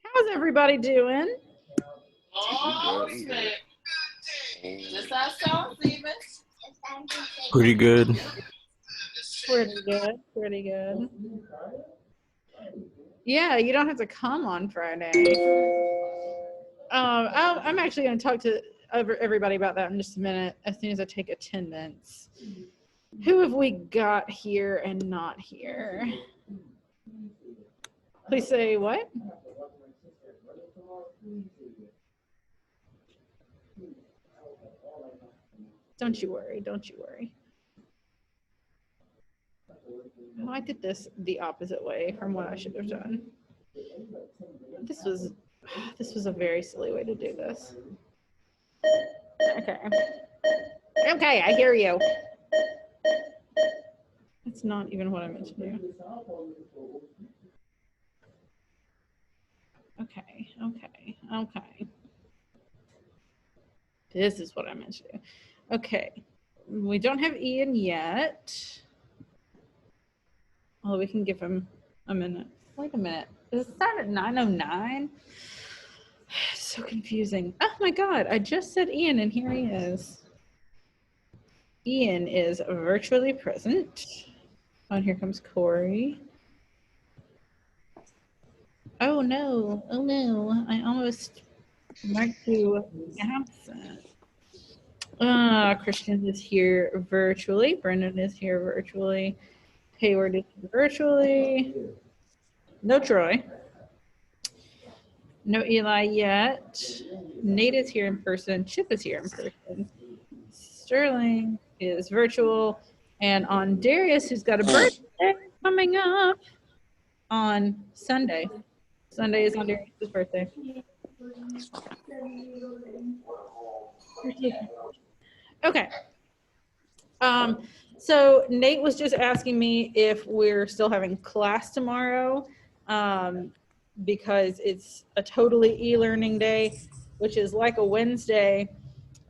How's everybody doing? Oh, snap. Just how Sean Stevens. Pretty good. Pretty good, pretty good. Yeah, you don't have to come on Friday. I'm actually going to talk to everybody about that in just a minute as soon as I take attendance. Who have we got here and not here? Please say what? Don't you worry, don't you worry. Oh, I did this the opposite way from what I should have done. This was a very silly way to do this. Okay. Okay, I hear you. That's not even what I meant to do. Okay. This is what I meant to do. Okay. We don't have Ian yet. Well, we can give him a minute. Wait a minute. Does it start at 9:09? It's so confusing. Oh my God, I just said Ian and here he is. Ian is virtually present. Oh, and here comes Corey. Oh no, I almost marked you absent. Christian is here virtually. Brendan is here virtually. Hayward is here virtually. No Troy. No Eli yet. Nate is here in person. Chip is here in person. Sterling is virtual. And on Darius, who's got a birthday coming up on Sunday. Sunday is on Darius' birthday. Okay. So Nate was just asking me if we're still having class tomorrow, because it's a totally e-learning day, which is like a Wednesday.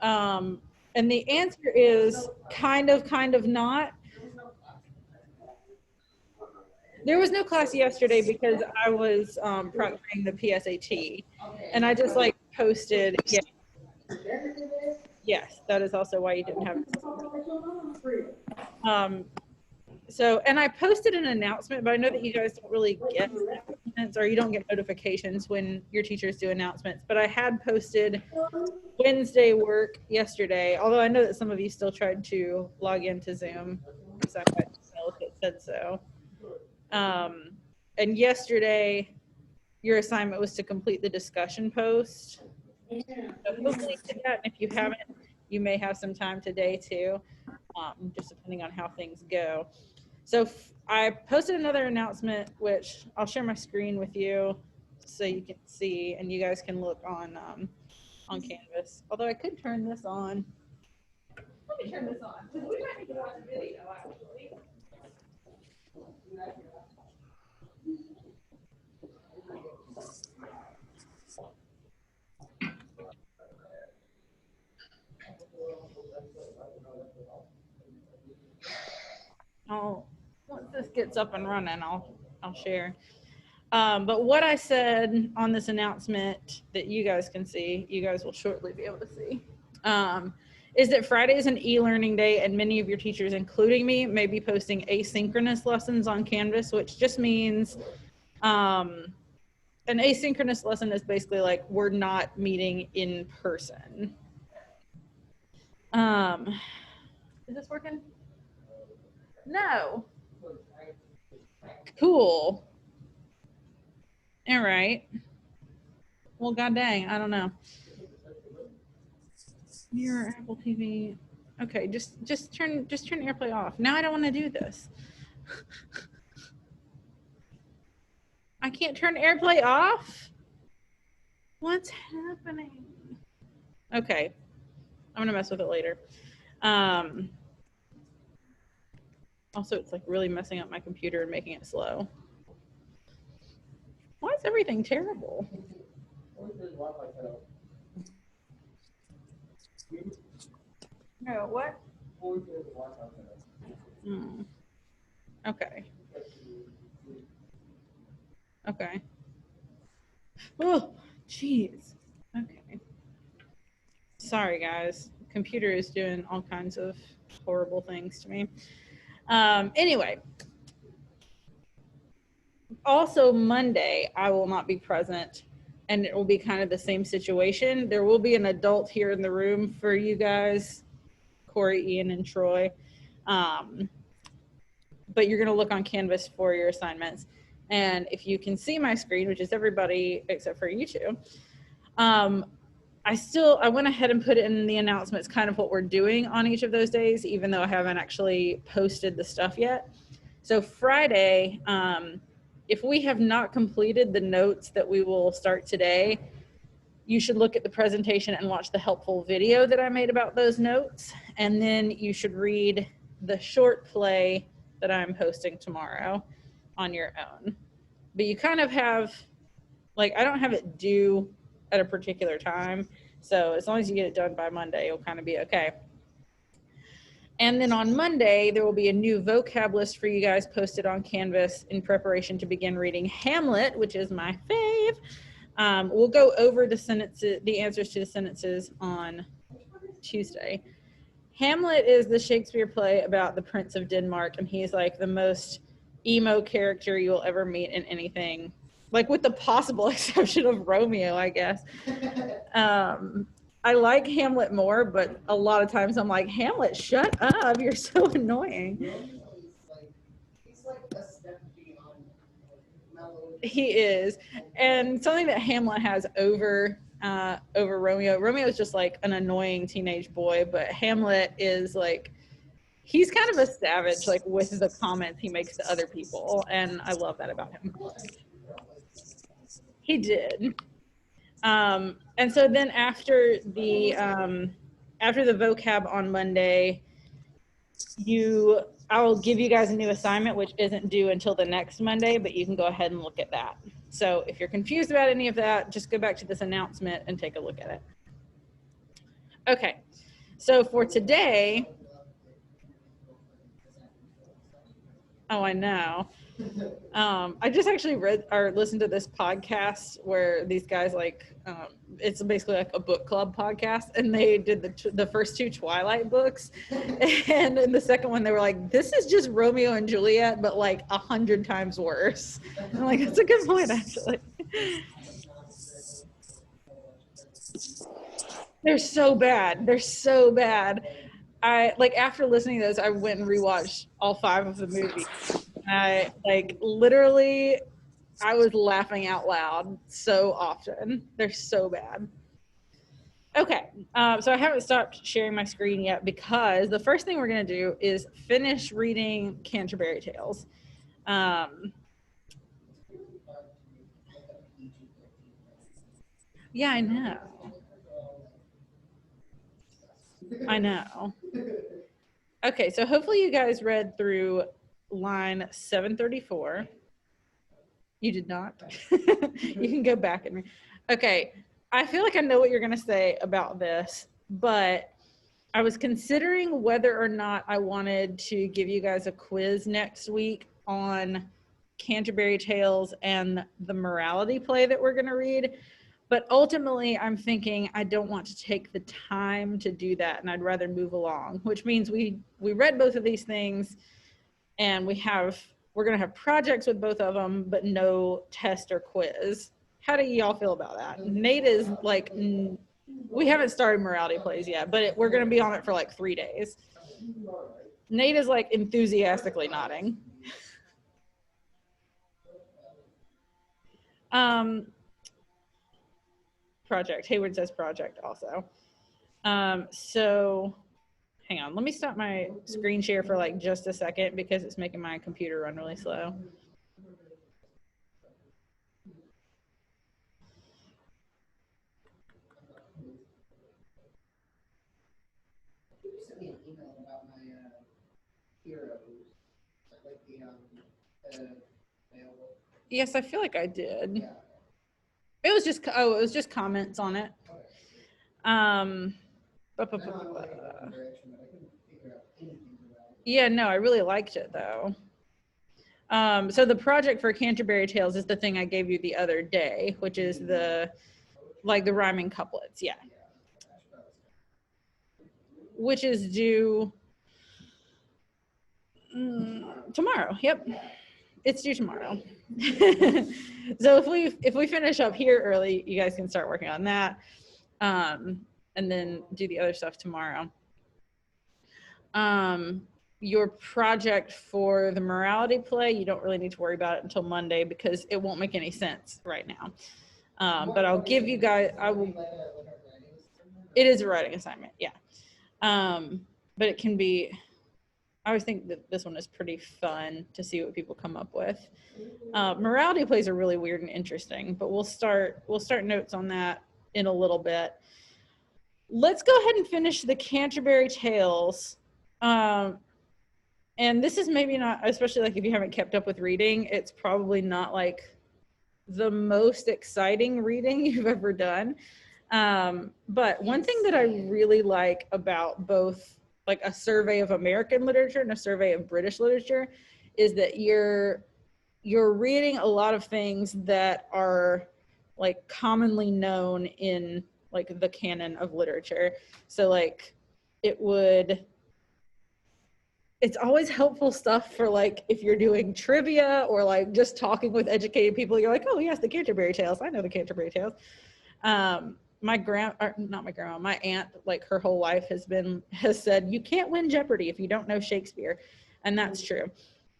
And the answer is kind of not. There was no class yesterday because I was proctoring the PSAT, and I just like posted. Yes, that is also why you didn't have it. So, and I posted an announcement, but I know that you guys don't really get announcements, or you don't get notifications when your teachers do announcements, but I had posted Wednesday work yesterday, although I know that some of you still tried to log into Zoom, because I got emails that said so. And yesterday, your assignment was to complete the discussion post. So hopefully you did that, and if you haven't, you may have some time today too, just depending on how things go. So I posted another announcement, which I'll share my screen with you so you can see, and you guys can look on Canvas. Although I could turn this on. Let me turn this on, because we might need to watch a video actually. Once this gets up and running, I'll share. But what I said on this announcement that you guys can see, you guys will shortly be able to see, is that Friday is an e-learning day, and many of your teachers, including me, may be posting asynchronous lessons on Canvas, which just means an asynchronous lesson is basically like we're not meeting in person. Is this working? No. Cool. All right. Well, god dang, I don't know. Your Apple TV. Okay, just turn AirPlay off. Now I don't want to do this. I can't turn AirPlay off? What's happening? Okay. I'm gonna mess with it later. Also, it's like really messing up my computer and making it slow. Why is everything terrible? No, what? Okay. Okay. Oh, jeez. Okay. Sorry, guys. Computer is doing all kinds of horrible things to me. Anyway, also Monday, I will not be present, and it will be kind of the same situation. There will be an adult here in the room for you guys, Corey, Ian, and Troy. But you're going to look on Canvas for your assignments. And if you can see my screen, which is everybody except for you two, I went ahead and put it in the announcements kind of what we're doing on each of those days, even though I haven't actually posted the stuff yet. So Friday, if we have not completed the notes that we will start today, you should look at the presentation and watch the helpful video that I made about those notes. And then you should read the short play that I'm posting tomorrow on your own. But you kind of have, like, I don't have it due at a particular time. So as long as you get it done by Monday, you'll kind of be okay. And then on Monday, there will be a new vocab list for you guys posted on Canvas in preparation to begin reading Hamlet, which is my fave. We'll go over the answers to the sentences on Tuesday. Hamlet is the Shakespeare play about the Prince of Denmark, and he's like the most emo character you'll ever meet in anything, like with the possible exception of Romeo, I guess. I like Hamlet more, but a lot of times I'm like, Hamlet, shut up, you're so annoying. He's like a step beyond mellow. He is. And something that Hamlet has over Romeo. Romeo is just like an annoying teenage boy, but Hamlet is like, he's kind of a savage, like with the comments he makes to other people, and I love that about him. He did. And so then after the vocab on Monday, I'll give you guys a new assignment, which isn't due until the next Monday, but you can go ahead and look at that. So if you're confused about any of that, just go back to this announcement and take a look at it. Okay, so for today, oh, I know. I just actually read or listened to this podcast where these guys it's basically like a book club podcast, and they did the first two Twilight books, and in the second one they were like, this is just Romeo and Juliet but like 100 times worse. I'm like, that's a good point, actually. They're so bad. I like, after listening to those, I went and rewatched all 5 of the movies. I literally I was laughing out loud so often. They're so bad. Okay, so I haven't stopped sharing my screen yet because the first thing we're going to do is finish reading Canterbury Tales. Yeah, I know. I know. Okay, so hopefully you guys read through line 734. You did not? You can go back and read. Okay, I feel like I know what you're going to say about this, but I was considering whether or not I wanted to give you guys a quiz next week on Canterbury Tales and the morality play that we're going to read. But ultimately, I'm thinking I don't want to take the time to do that, and I'd rather move along, which means we read both of these things, and we're going to have projects with both of them, but no test or quiz. How do y'all feel about that? Nate is like, we haven't started morality plays yet, but we're going to be on it for like 3 days. Nate is like enthusiastically nodding. Project. Hayward says project also. So hang on, let me stop my screen share for like just a second because it's making my computer run really slow. You sent me an email about my heroes, like the Yes, I feel like I did. yeah. It was just comments on it. Yeah, no, I really liked it though. So the project for Canterbury Tales is the thing I gave you the other day, which is the rhyming couplets. Yeah. Which is due tomorrow. Yep. It's due tomorrow. So if we finish up here early, you guys can start working on that. And then do the other stuff tomorrow. Your project for the morality play, you don't really need to worry about it until Monday because it won't make any sense right now. But I'll give you guys, it is a writing assignment, yeah. But it can be, I always think that this one is pretty fun to see what people come up with. Morality plays are really weird and interesting, but we'll start notes on that in a little bit. Let's go ahead and finish the Canterbury Tales. And this is maybe not, especially like if you haven't kept up with reading, it's probably not like the most exciting reading you've ever done. But one thing that I really like about both like a survey of American literature and a survey of British literature is that you're reading a lot of things that are like commonly known in like the canon of literature. So like it's always helpful stuff for like if you're doing trivia or like just talking with educated people. You're like, oh yes, the Canterbury Tales. I know the Canterbury Tales. My aunt, like her whole life has said, you can't win Jeopardy if you don't know Shakespeare. And that's true.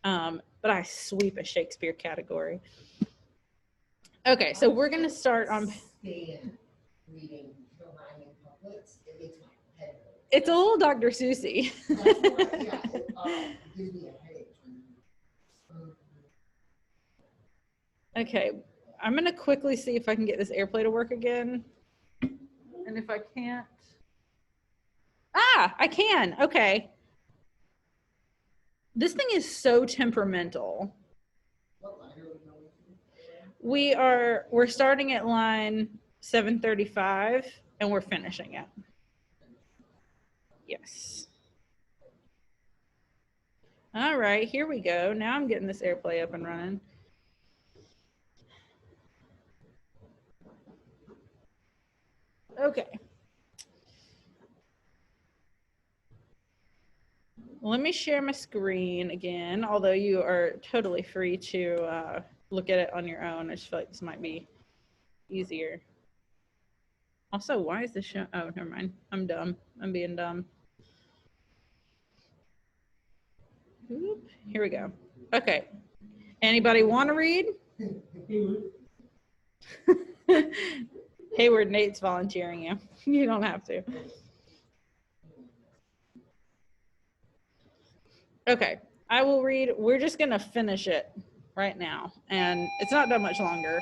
But I sweep a Shakespeare category. Okay, so we're going to start on. Reading the rhyming couplets, it makes my head hurt. It's a little Dr. Seussy. It gives me a headache. Okay, I'm going to quickly see if I can get this AirPlay to work again. And if I can't. I can. Okay. This thing is so temperamental. We're starting at line 735 and we're finishing it. Yes. All right, here we go. Now I'm getting this AirPlay up and running. Okay. Let me share my screen again, although you are totally free to look at it on your own. I just feel like this might be easier. Also, why is this show? Oh, never mind. I'm dumb. I'm being dumb. Oop, here we go. Okay. Anybody want to read? Hayward, Nate's volunteering you. You don't have to. Okay, I will read. We're just going to finish it right now. And it's not that much longer.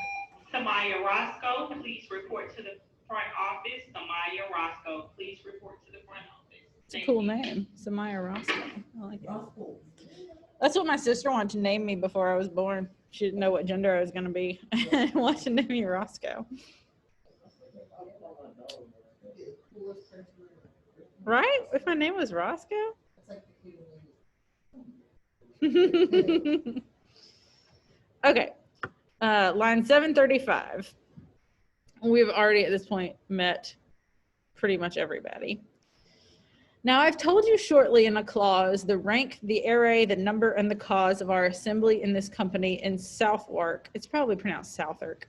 Samaya Roscoe, please report to the front office. Samaya Roscoe, please report to the front office. It's a cool name, Samaya Roscoe. I like it. That's what my sister wanted to name me before I was born. She didn't know what gender I was going to be. I wanted to name me Roscoe. Right? If my name was Roscoe? Okay. Line 735. We've already at this point met pretty much everybody. Now I've told you shortly in a clause the rank, the array, the number, and the cause of our assembly in this company in Southwark. It's probably pronounced Southwark.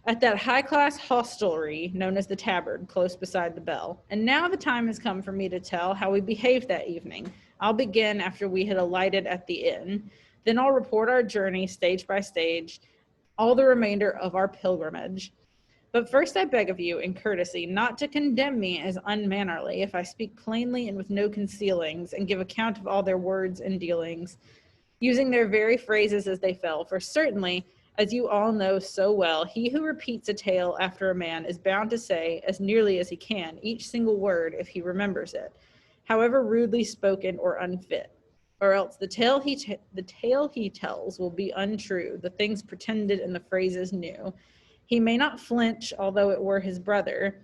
At that high-class hostelry known as the Tabard, close beside the Bell. And now the time has come for me to tell how we behaved that evening. I'll begin after we had alighted at the inn. Then I'll report our journey stage by stage, all the remainder of our pilgrimage. But first I beg of you, in courtesy, not to condemn me as unmannerly if I speak plainly and with no concealings, and give account of all their words and dealings, using their very phrases as they fell. For certainly, as you all know so well, he who repeats a tale after a man is bound to say, as nearly as he can, each single word if he remembers it, however rudely spoken or unfit. Or else the tale he tells will be untrue, the things pretended and the phrases new. He may not flinch, although it were his brother.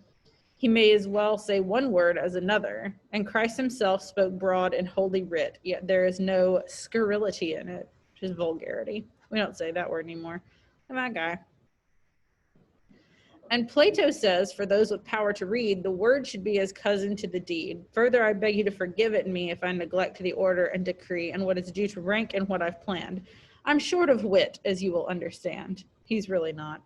He may as well say one word as another. And Christ himself spoke broad and holy writ, yet there is no scurrility in it. which is vulgarity. We don't say that word anymore. I'm that guy. And Plato says, for those with power to read, the word should be as cousin to the deed. Further, I beg you to forgive it in me if I neglect the order and decree and what is due to rank and what I've planned. I'm short of wit, as you will understand. He's really not.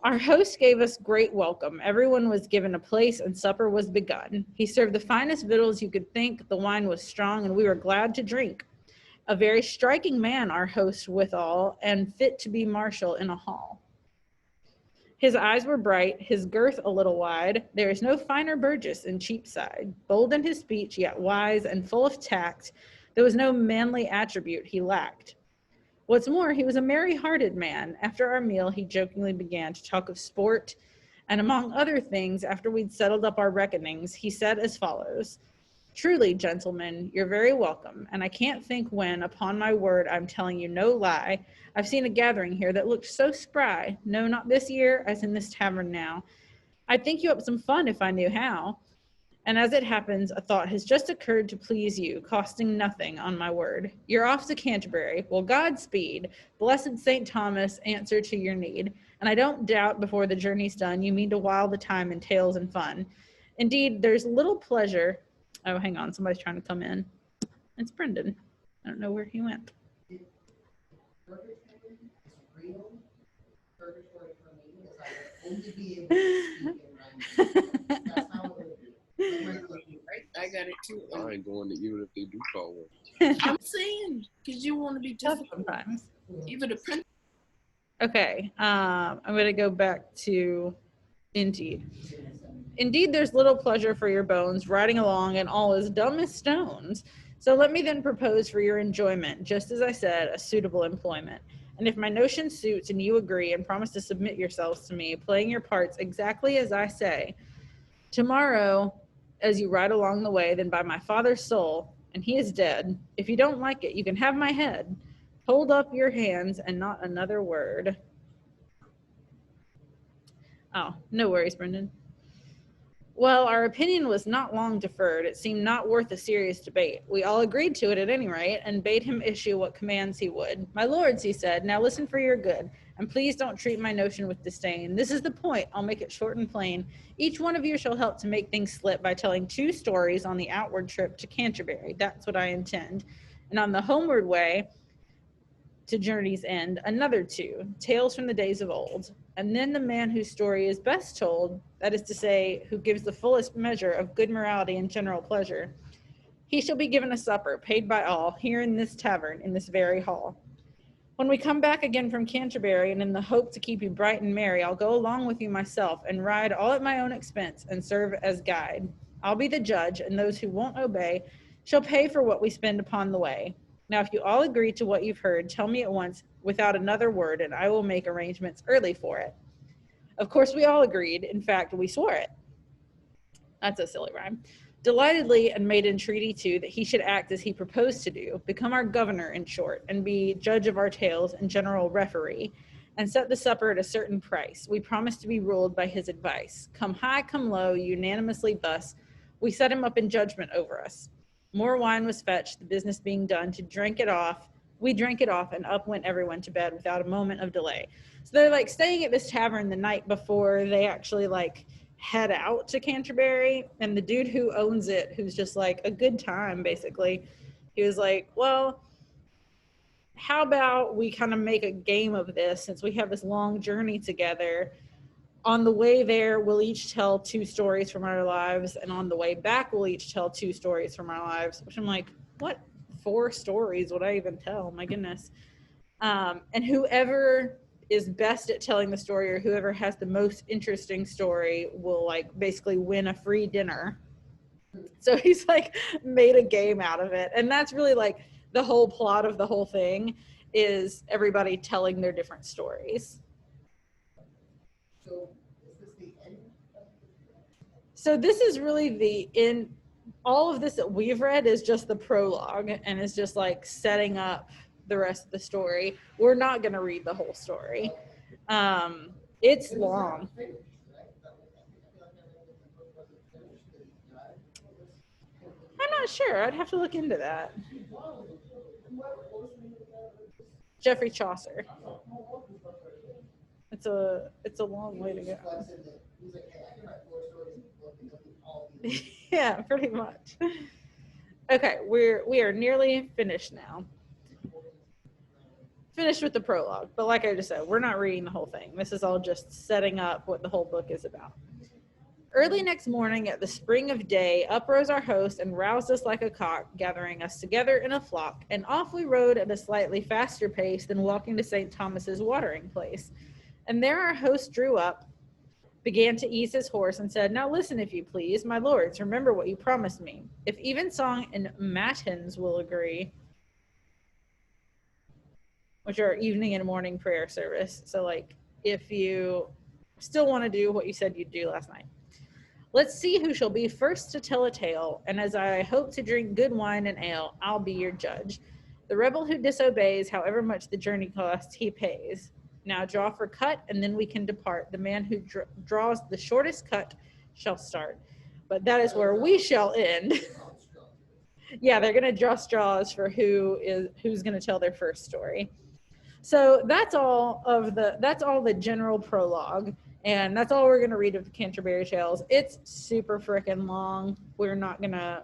Our host gave us great welcome. Everyone was given a place and supper was begun. He served the finest victuals you could think. The wine was strong and we were glad to drink. A very striking man, our host withal, and fit to be marshal in a hall. His eyes were bright, his girth a little wide. There is no finer Burgess in Cheapside. Bold in his speech, yet wise and full of tact. There was no manly attribute he lacked. What's more, he was a merry-hearted man. After our meal, he jokingly began to talk of sport, and among other things, after we'd settled up our reckonings, he said as follows: truly, gentlemen, you're very welcome, and I can't think when, upon my word, I'm telling you no lie, I've seen a gathering here that looked so spry, no, not this year, as in this tavern now. I'd think you up some fun if I knew how. And as it happens, a thought has just occurred to please you, costing nothing, on my word. You're off to Canterbury. Well, Godspeed. Blessed St. Thomas, answer to your need. And I don't doubt before the journey's done, you mean to while the time in tales and fun. Indeed, there's little pleasure. Oh, hang on, somebody's trying to come in. It's Brendan. I don't know where he went. Purgatory is real. Purgatory for me is I would only be able to speak in rhyme. That's how it would be. I got it too. I ain't going to even if they do call one. I'm saying, because you want to be Tough difficult. sometimes. Even the print. Okay, I'm going to go back to Indeed. Indeed, there's little pleasure for your bones, riding along, and all is dumb as stones. So let me then propose for your enjoyment, just as I said, a suitable employment. And if my notion suits and you agree and promise to submit yourselves to me, playing your parts exactly as I say, tomorrow, as you ride along the way, then by my father's soul, and he is dead, if you don't like it, you can have my head. Hold up your hands and not another word. Oh, no worries, Brendan. Well, our opinion was not long deferred. It seemed not worth a serious debate. We all agreed to it at any rate, and bade him issue what commands he would. My lords, he said, now listen for your good, and please don't treat my notion with disdain. This is the point. I'll make it short and plain. Each one of you shall help to make things slip by telling 2 stories on the outward trip to Canterbury. That's what I intend. And on the homeward way to journey's end, another 2, tales from the days of old. And then the man whose story is best told, that is to say, who gives the fullest measure of good morality and general pleasure, he shall be given a supper, paid by all, here in this tavern, in this very hall. When we come back again from Canterbury, and in the hope to keep you bright and merry, I'll go along with you myself, and ride all at my own expense, and serve as guide. I'll be the judge, and those who won't obey shall pay for what we spend upon the way. Now, if you all agree to what you've heard, tell me at once without another word, and I will make arrangements early for it. Of course, we all agreed. In fact, we swore it. That's a silly rhyme. Delightedly, and made entreaty too that he should act as he proposed to do, become our governor in short, and be judge of our tales and general referee, and set the supper at a certain price. We promised to be ruled by his advice. Come high, come low, unanimously thus, we set him up in judgment over us. More wine was fetched, the business being done, to drink it off. We drank it off, and up went everyone to bed without a moment of delay. So they're like staying at this tavern the night before they actually like head out to Canterbury. And the dude who owns it, who's just like a good time, basically, he was like, well, how about we kind of make a game of this since we have this long journey together? On the way there, we'll each tell 2 stories from our lives, and on the way back, we'll each tell 2 stories from our lives, which I'm like, what 4 stories would I even tell? My goodness. And whoever is best at telling the story, or whoever has the most interesting story, will like basically win a free dinner. So he's like made a game out of it. And that's really like the whole plot of the whole thing, is everybody telling their different stories. So is this the end? So this is really the end. All of this that we've read is just the prologue, and is just like setting up the rest of the story. We're not going to read the whole story. It's long. I'm not sure. I'd have to look into that. Geoffrey Chaucer. It's a long way to go. He's like, hey, I can write 4 stories in a book and they'll be all beautiful. Yeah, pretty much. Okay, we are nearly finished now. Finished with the prologue, but like I just said, we're not reading the whole thing. This is all just setting up what the whole book is about. Early next morning at the spring of day, up rose our host and roused us like a cock, gathering us together in a flock, and off we rode at a slightly faster pace than walking to St. Thomas's watering place. And there our host drew up, began to ease his horse, and said, now listen, if you please, my lords, remember what you promised me. If evensong and matins will agree, which are evening and morning prayer service. So like if you still want to do what you said you'd do last night. Let's see who shall be first to tell a tale, and as I hope to drink good wine and ale, I'll be your judge. The rebel who disobeys, however much the journey costs, he pays. Now draw for cut, and then we can depart. The man who draws the shortest cut shall start. But that is where we shall end. Yeah, they're going to draw straws for who's going to tell their first story. So that's all the general prologue, and that's all we're gonna read of the Canterbury Tales. It's super freaking long. We're not gonna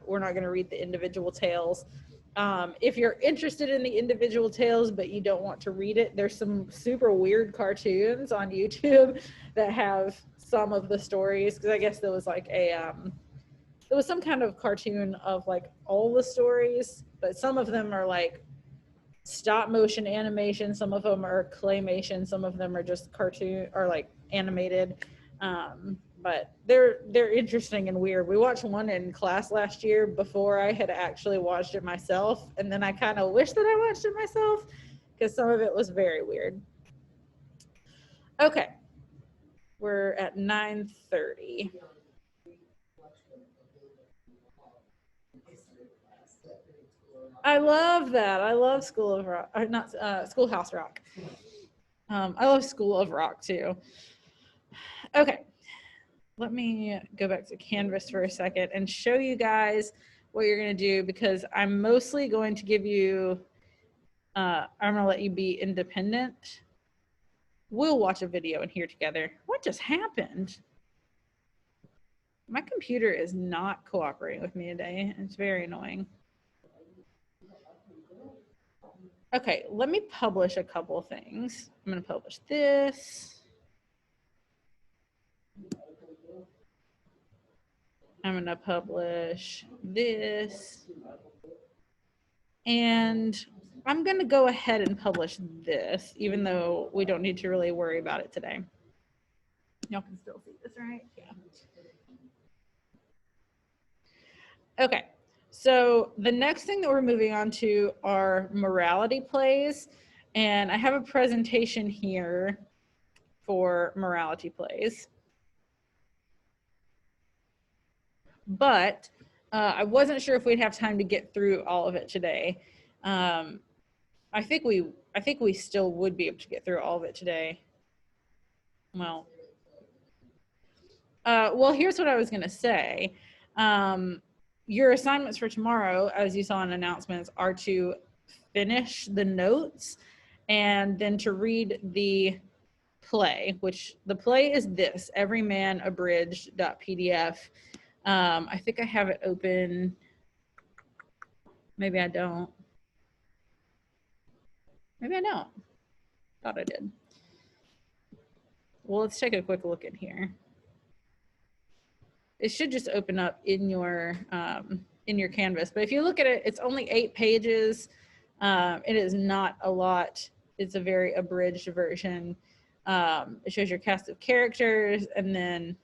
read the individual tales. If you're interested in the individual tales but you don't want to read it, there's some super weird cartoons on YouTube that have some of the stories, because I guess there was like there was some kind of cartoon of like all the stories, but some of them are like stop motion animation, some of them are claymation, some of them are just cartoon or like animated, but they're interesting and weird. We watched one in class last year before I had actually watched it myself, and then I kind of wish that I watched it myself because some of it was very weird. Okay, we're at 9:30. I love that. I love School of Rock, or not Schoolhouse Rock. I love School of Rock too. Okay, let me go back to Canvas for a second and show you guys what you're going to do, because I'm mostly going to give you, I'm going to let you be independent. We'll watch a video in here together. What just happened? My computer is not cooperating with me today. It's very annoying. Okay, let me publish a couple of things. I'm going to publish this. I'm going to publish this. And I'm going to go ahead and publish this, even though we don't need to really worry about it today. Y'all can still see this, right? Yeah. Okay. So the next thing that we're moving on to are morality plays, and I have a presentation here for morality plays. But I wasn't sure if we'd have time to get through all of it today. I think we still would be able to get through all of it today. Well, here's what I was going to say. Your assignments for tomorrow, as you saw in announcements, are to finish the notes and then to read the play, which the play is this, everymanabridged.pdf. I think I have it open. Maybe I don't. Maybe I don't. Thought I did. Well, let's take a quick look in here. It should just open up in your Canvas. But if you look at it, it's only 8 pages. It is not a lot. It's a very abridged version. It shows your cast of characters, and then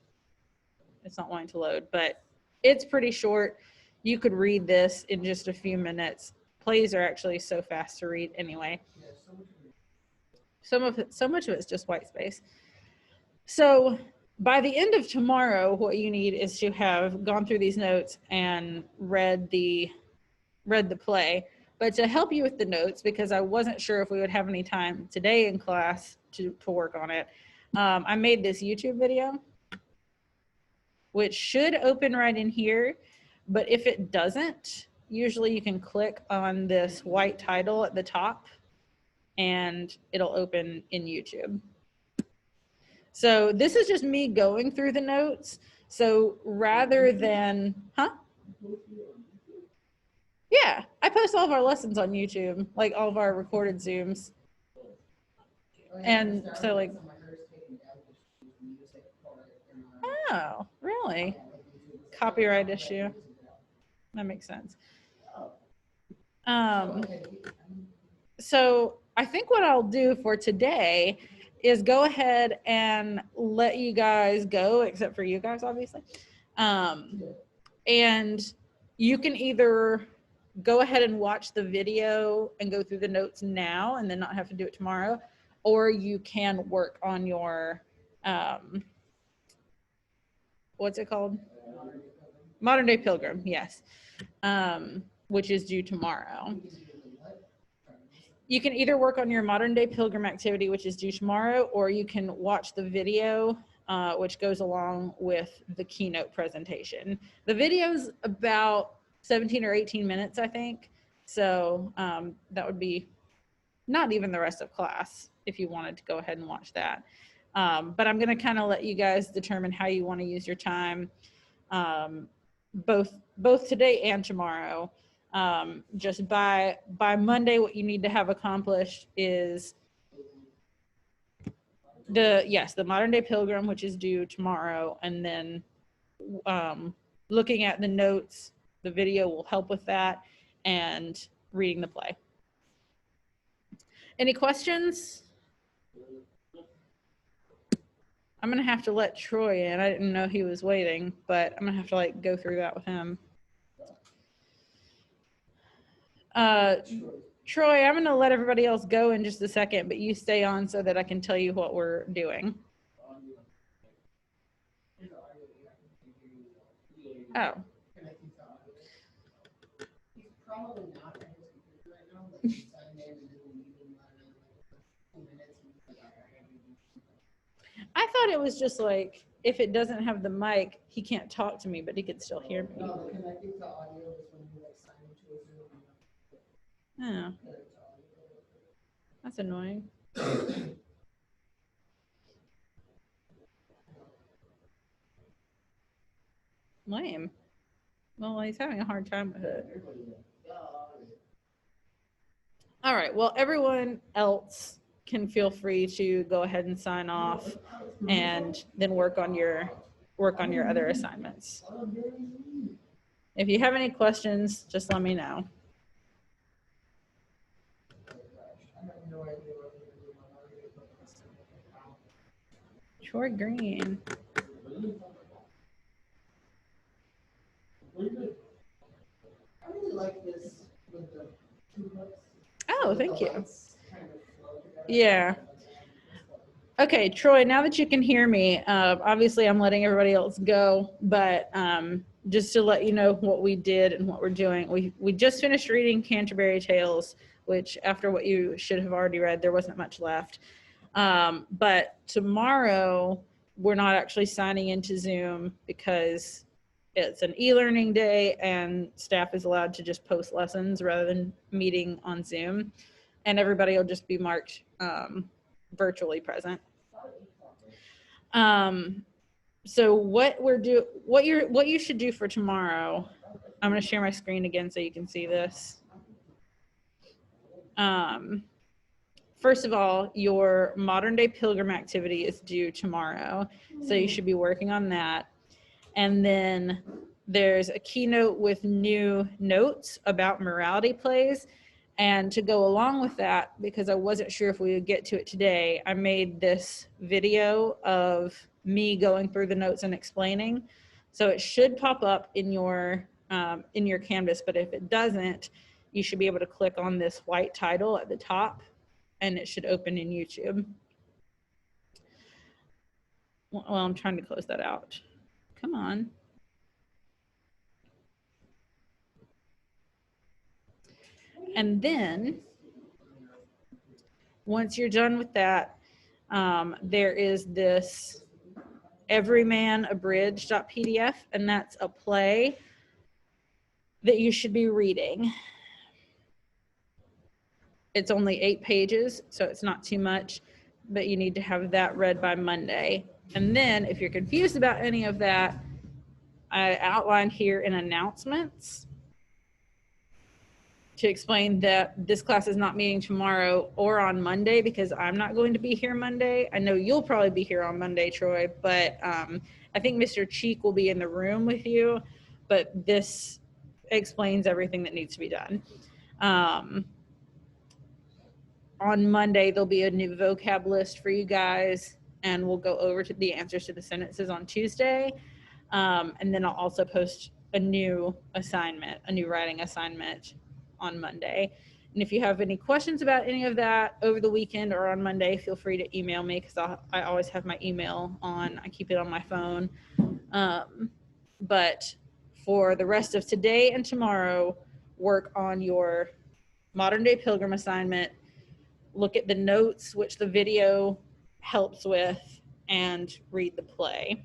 it's not wanting to load, but it's pretty short. You could read this in just a few minutes. Plays are actually so fast to read anyway. So much of it's just white space. So by the end of tomorrow, what you need is to have gone through these notes and read the play. But to help you with the notes, because I wasn't sure if we would have any time today in class to work on it, I made this YouTube video, which should open right in here. But if it doesn't, usually you can click on this white title at the top and it'll open in YouTube. So this is just me going through the notes. So rather than, Yeah, I post all of our lessons on YouTube, like all of our recorded Zooms. And so like, oh, really? Copyright issue. That makes sense. So I think what I'll do for today is go ahead and let you guys go, except for you guys, obviously. And you can either go ahead and watch the video and go through the notes now and then not have to do it tomorrow, or you can work on your, what's it called? Modern Day Pilgrim, yes, which is due tomorrow. You can either work on your Modern Day Pilgrim activity, which is due tomorrow, or you can watch the video, which goes along with the keynote presentation. The video's about 17 or 18 minutes, I think. So that would be not even the rest of class if you wanted to go ahead and watch that. But I'm going to kind of let you guys determine how you want to use your time, both today and tomorrow. Just by Monday, what you need to have accomplished is the Modern Day Pilgrim, which is due tomorrow, and then looking at the notes, the video will help with that, and reading the play. Any questions? I'm gonna have to let Troy in. I didn't know he was waiting, but I'm gonna have to like go through that with him. Troy, I'm gonna let everybody else go in just a second, but you stay on so that I can tell you what we're doing. Oh. I thought it was just like, if it doesn't have the mic, he can't talk to me, but he could still hear me. Oh. That's annoying. Lame. Well, he's having a hard time with it. All right. Well, everyone else can feel free to go ahead and sign off, and then work on your other assignments. If you have any questions, just let me know. Troy Green. I really like this with the two hooks. Oh, thank you. Yeah. Okay, Troy, now that you can hear me, obviously I'm letting everybody else go, but just to let you know what we did and what we're doing. We just finished reading Canterbury Tales, which after what you should have already read, there wasn't much left. But tomorrow, we're not actually signing into Zoom because it's an e-learning day and staff is allowed to just post lessons rather than meeting on Zoom. And everybody will just be marked virtually present. So what you should do for tomorrow, I'm going to share my screen again so you can see this. First of all, your Modern Day Pilgrim activity is due tomorrow, so you should be working on that. And then there's a keynote with new notes about morality plays. And to go along with that, because I wasn't sure if we would get to it today, I made this video of me going through the notes and explaining. So it should pop up in your Canvas, but if it doesn't, you should be able to click on this white title at the top and it should open in YouTube. Well, I'm trying to close that out. Come on. And then once you're done with that, there is this everymanabridged.pdf, and that's a play that you should be reading. It's only 8 pages, so it's not too much, but you need to have that read by Monday. And then if you're confused about any of that, I outlined here in announcements to explain that this class is not meeting tomorrow or on Monday because I'm not going to be here Monday. I know you'll probably be here on Monday, Troy, but I think Mr. Cheek will be in the room with you, but this explains everything that needs to be done. On Monday, there'll be a new vocab list for you guys, and we'll go over to the answers to the sentences on Tuesday. And then I'll also post a new assignment, a new writing assignment on Monday. And if you have any questions about any of that over the weekend or on Monday, feel free to email me because I always have my email on. I keep it on my phone. But for the rest of today and tomorrow, work on your modern day pilgrim assignment, look at the notes, which the video helps with, and read the play.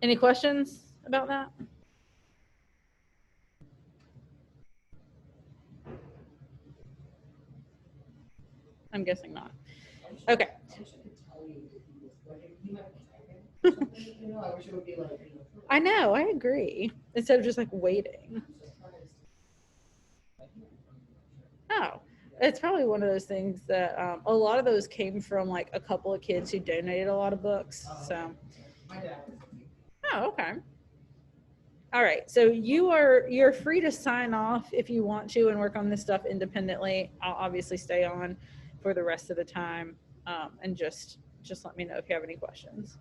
Any questions about that? I'm guessing not. Okay. I wish I could tell you if he was, like, if he might be typing or something, you know, I wish it would be like, you know. I know, I agree. Instead of just like waiting. Oh, it's probably one of those things that a lot of those came from like a couple of kids who donated a lot of books. So, My dad. oh, okay. All right. So you're free to sign off if you want to and work on this stuff independently. I'll obviously stay on for the rest of the time, and just let me know if you have any questions.